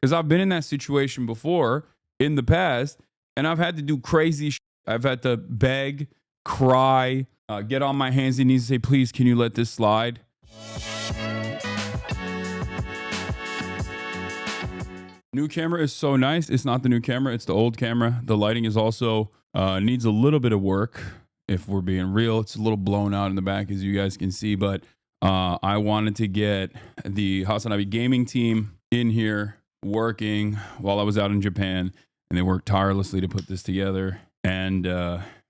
because I've been in that situation before in the past, and I've had to do crazy shit. I've had to beg, cry, get on my hands and knees and say, please, can you let this slide? New camera is so nice. It's not the new camera. It's the old camera. The lighting is also needs a little bit of work. If we're being real, it's a little blown out in the back, as you guys can see. But I wanted to get the HasanAbi gaming team in here working while I was out in Japan. And they worked tirelessly to put this together and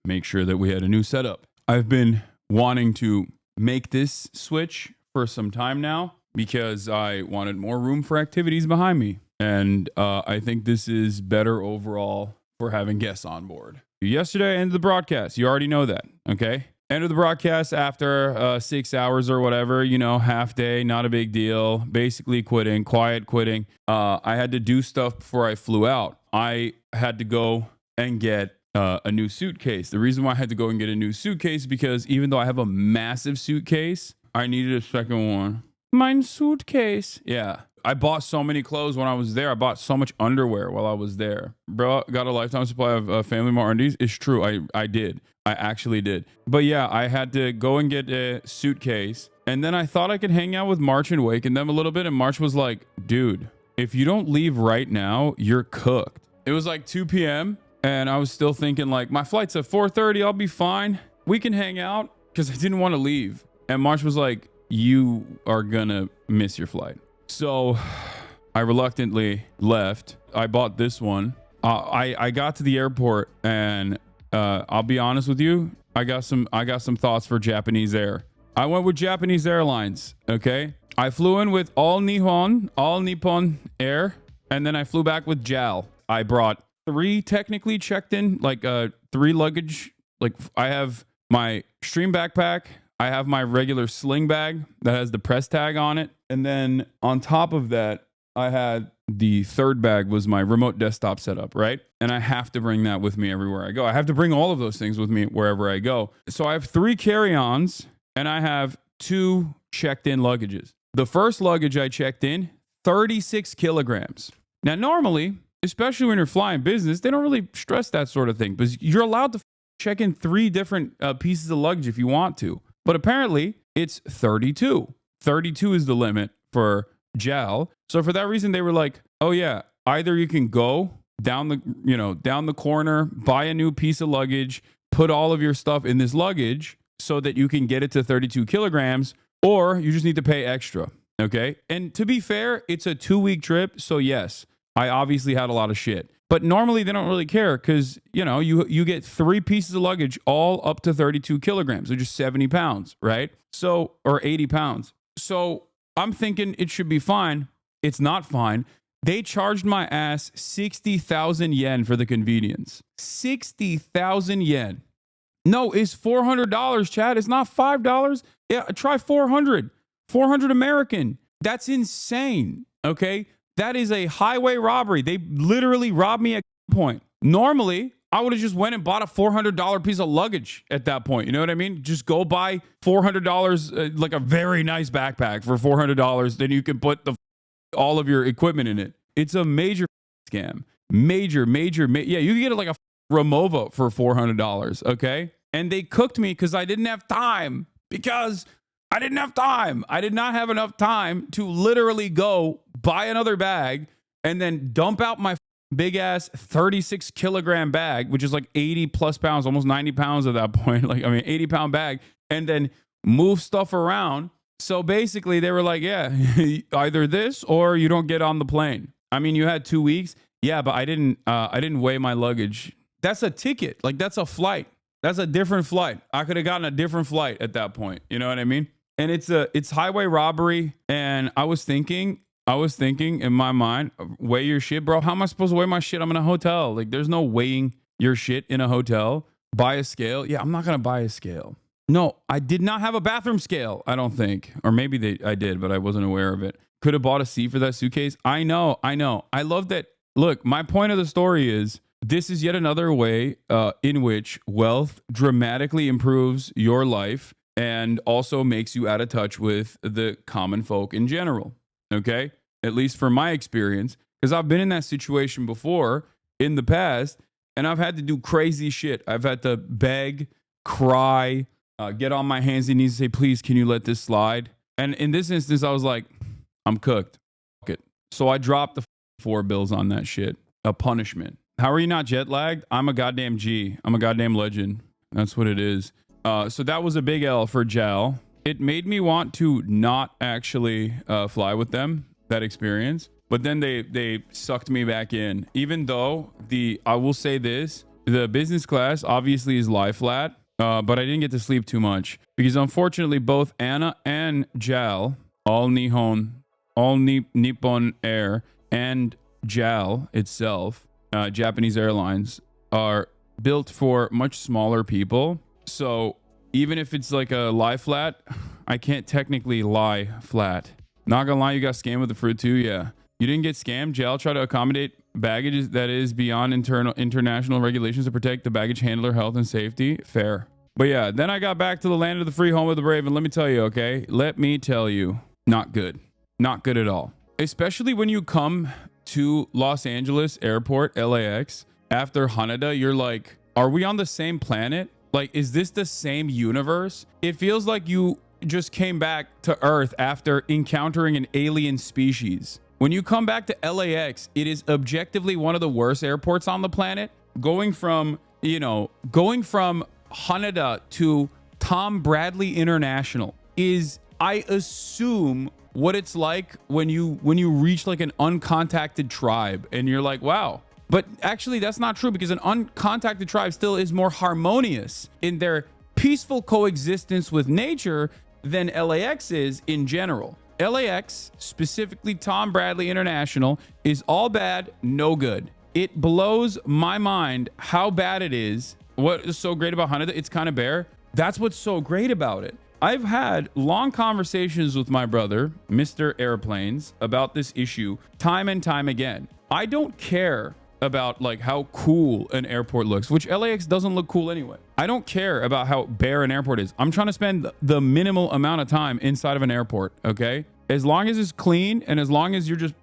make sure that we had a new setup. I've been wanting to make this switch for some time now because I wanted more room for activities behind me. And I think this is better overall for having guests on board. Yesterday, I ended the broadcast. You already know that, okay? Ended the broadcast after 6 hours or whatever, you know, half day, not a big deal. Basically quitting, quiet quitting. I had to do stuff before I flew out. I had to go and get a new suitcase. The reason why I had to go and get a new suitcase is because even though I have a massive suitcase, I needed a second one. My suitcase. Yeah. I bought so many clothes when I was there. I bought so much underwear while I was there. Bro, got a lifetime supply of Family Mart undies. It's true. I did. I actually did. But yeah, I had to go and get a suitcase. And then I thought I could hang out with March and Wake and them a little bit. And March was like, dude, if you don't leave right now, you're cooked. It was like 2 p.m. And I was still thinking like, my flight's at 4:30. I'll be fine. We can hang out, because I didn't want to leave. And March was like, you are going to miss your flight. So I reluctantly left. I bought this one. I got to the airport and I'll be honest with you. I got some thoughts for Japanese Air. I went with Japanese Airlines. Okay. I flew in with all Nippon Air. And then I flew back with JAL. I brought 3 technically checked in, like 3 luggage. Like I have my stream backpack. I have my regular sling bag that has the press tag on it. And then on top of that, I had the third bag was my remote desktop setup, right? And I have to bring that with me everywhere I go. I have to bring all of those things with me wherever I go. So I have 3 carry-ons and I have 2 checked in luggages. The first luggage I checked in, 36 kilograms. Now, normally, especially when you're flying business, they don't really stress that sort of thing, because you're allowed to check in 3 different pieces of luggage if you want to. But apparently it's 32. 32 is the limit for JAL. So for that reason, they were like, oh yeah, either you can go down the corner, buy a new piece of luggage, put all of your stuff in this luggage so that you can get it to 32 kilograms, or you just need to pay extra. Okay. And to be fair, it's a 2-week trip. So yes, I obviously had a lot of shit. But normally they don't really care, because, you know, you get 3 pieces of luggage all up to 32 kilograms, which is 70 pounds, right? So, or 80 pounds. So I'm thinking it should be fine. It's not fine. They charged my ass 60,000 yen for the convenience. 60,000 yen. No, it's $400, Chad. It's not $5. Yeah, try 400. 400 American. That's insane. Okay. That is a highway robbery. They literally robbed me at point. Normally, I would have just went and bought a $400 piece of luggage at that point. You know what I mean? Just go buy $400, like a very nice backpack for $400. Then you can put all of your equipment in it. It's a major scam. Major. Yeah, you can get like a Remova for $400. Okay. And they cooked me because I didn't have time. I did not have enough time to literally go buy another bag and then dump out my big ass 36 kilogram bag, which is like 80 plus pounds, almost 90 pounds at that point. 80 pound bag, and then move stuff around. So basically they were like, yeah, either this or you don't get on the plane. I mean, you had 2 weeks. Yeah, but I didn't weigh my luggage. That's a ticket. Like, that's a flight. That's a different flight. I could have gotten a different flight at that point. You know what I mean? And it's highway robbery. And I was thinking in my mind, weigh your shit, bro. How am I supposed to weigh my shit? I'm in a hotel. Like, there's no weighing your shit in a hotel. Buy a scale. Yeah, I'm not going to buy a scale. No, I did not have a bathroom scale, I don't think. Or maybe I did, but I wasn't aware of it. Could have bought a seat for that suitcase. I know. I love that. Look, my point of the story is this is yet another way in which wealth dramatically improves your life and also makes you out of touch with the common folk in general. Okay? At least from my experience. because I've been in that situation before in the past, and I've had to do crazy shit. I've had to beg, cry, get on my hands and knees and say, please, can you let this slide? And in this instance, I was like, I'm cooked. Fuck it. So I dropped the 4 bills on that shit. A punishment. How are you not jet lagged? I'm a goddamn G. I'm a goddamn legend. That's what it is. So that was a big L for JAL. It made me want to not actually fly with them, that experience. But then they sucked me back in. Even though I will say this, the business class obviously is lie flat, but I didn't get to sleep too much because unfortunately both Anna and JAL, all Nippon Air and JAL itself, Japanese Airlines, are built for much smaller people. So even if it's like a lie flat, I can't technically lie flat. Not gonna lie, you got scammed with the fruit too. Yeah, you didn't get scammed. JAL tried to accommodate baggage that is beyond international regulations to protect the baggage handler health and safety. Fair. But yeah, then I got back to the land of the free, home of the brave, and let me tell you, okay, let me tell you, not good. Not good at all. Especially when you come to Los Angeles Airport, LAX, after Haneda, you're like, are we on the same planet? Like, is this the same universe? It feels like you just came back to Earth after encountering an alien species. When you come back to LAX, it is objectively one of the worst airports on the planet. Going from Haneda to Tom Bradley International is, I assume, what it's like when you reach like an uncontacted tribe and you're like, wow. But actually that's not true, because an uncontacted tribe still is more harmonious in their peaceful coexistence with nature than LAX is in general. LAX, specifically Tom Bradley International, is all bad, no good. It blows my mind how bad it is. What is so great about Haneda? It's kind of bare. That's what's so great about it. I've had long conversations with my brother, Mr. Airplanes, about this issue time and time again. I don't care about like how cool an airport looks, which LAX doesn't look cool anyway. I don't care about how bare an airport is. I'm trying to spend the minimal amount of time inside of an airport, okay? As long as it's clean and as long as you're just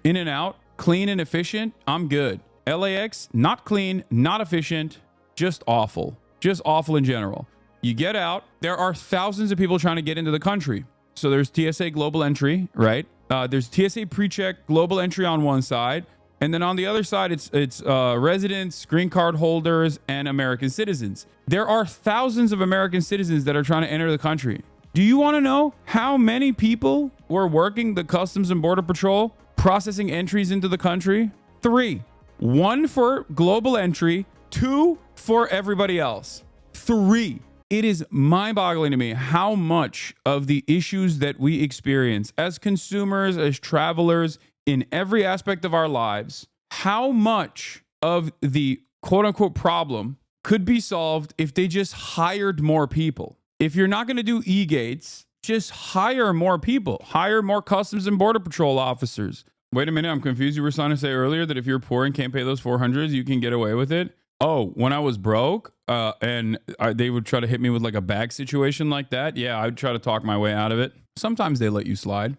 in and out, clean and efficient, I'm good. LAX, not clean, not efficient, just awful. Just awful in general. You get out, there are thousands of people trying to get into the country. So there's TSA global entry, right? There's TSA pre-check global entry on one side. And then on the other side, it's residents, green card holders, and American citizens. There are thousands of American citizens that are trying to enter the country. Do you want to know how many people were working the Customs and Border Patrol, processing entries into the country? 3. 1 for global entry, 2 for everybody else. 3. It is mind-boggling to me how much of the issues that we experience as consumers, as travelers, in every aspect of our lives, how much of the quote-unquote problem could be solved if they just hired more people. If you're not going to do e-gates, just hire more people. Hire more Customs and Border Patrol officers. Wait a minute, I'm confused. You were trying to say earlier that if you're poor and can't pay those $400s, you can get away with it? Oh, when I was broke they would try to hit me with like a bag situation like that, yeah, I'd try to talk my way out of it. Sometimes they let you slide.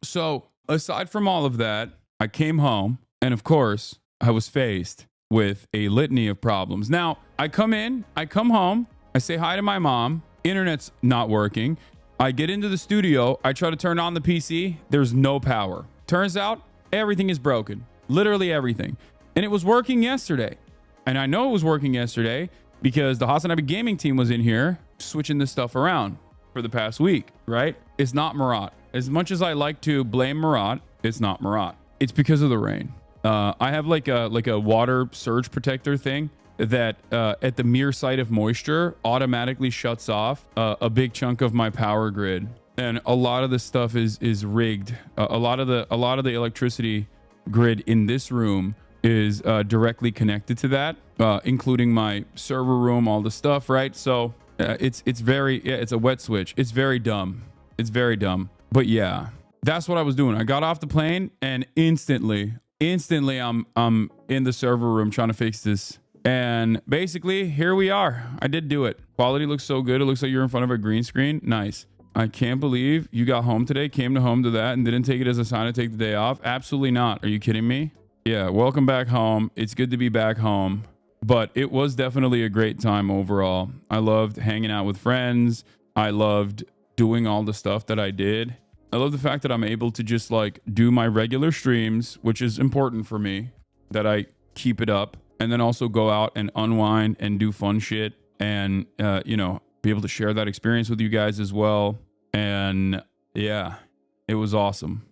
So aside from all of that, I came home and of course I was faced with a litany of problems. Now I come home, I say hi to my mom, internet's not working. I get into the studio, I try to turn on the PC, there's no power. Turns out everything is broken, literally everything. And it was working yesterday. And I know it was working yesterday because the HasanAbi gaming team was in here switching this stuff around for the past week, right? It's not Marat. As much as I like to blame Marat, it's not Marat. It's because of the rain. I have like a water surge protector thing that at the mere sight of moisture automatically shuts off a big chunk of my power grid. And a lot of the stuff is rigged. A lot of the electricity grid in this room is directly connected to that, including my server room, all the stuff, right? So it's a wet switch. It's very dumb. It's very dumb. But yeah, that's what I was doing. I got off the plane and instantly I'm in the server room trying to fix this. And basically here we are. I did do it. Quality looks so good. It looks like you're in front of a green screen. Nice. I can't believe you got home today, came to home to that, and didn't take it as a sign to take the day off. Absolutely not. Are you kidding me? Yeah, welcome back home. It's good to be back home. But it was definitely a great time overall. I loved hanging out with friends. I loved doing all the stuff that I did. I love the fact that I'm able to just like do my regular streams, which is important for me, that I keep it up, and then also go out and unwind and do fun shit and, you know, be able to share that experience with you guys as well. And yeah, it was awesome.